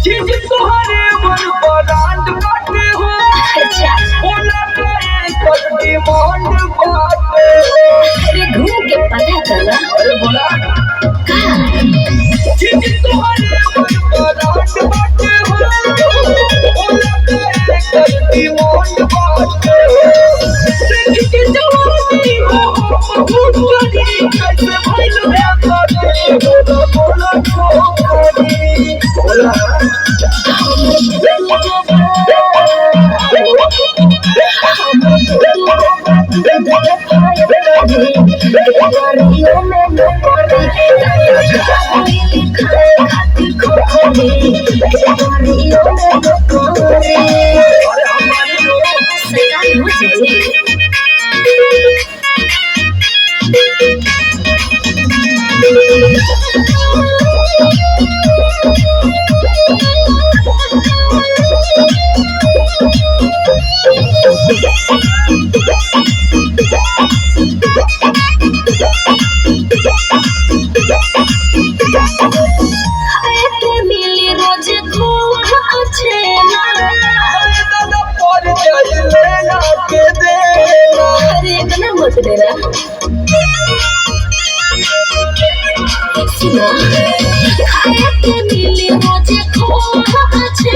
चीज तोहरे मन ब्रांड बाटे हो ओला करे कर डिमांड बाटे अरे घूम के पता चला अरे बोला चीज तोहरे मन ब्रांड बाटे हो ओला करे कर डिमांड बाटे देख के जवानी हो बहुत करी कैसे भइल है बाटे बोला बोला छोकरी बोला सुना खाया के मिली रोजे खोआ अच्छे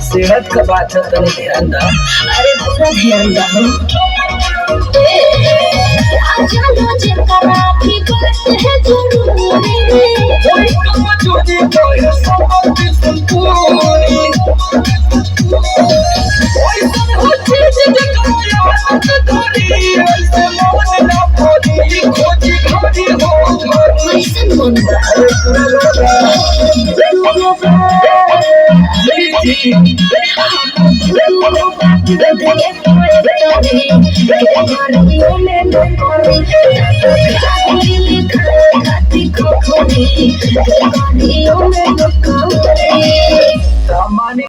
सेहत का बात है तने ध्यान दा अरे पूरा ध्यान दा आजा मुझे करा भी बात है जरूरी कोई कम जोड़ी कोई समझ संपूर्ण कोई सब हो चीज जगया धरी ऐसे मन ना पड़ी खोजी घड़ी हो कैसे मन सामान्य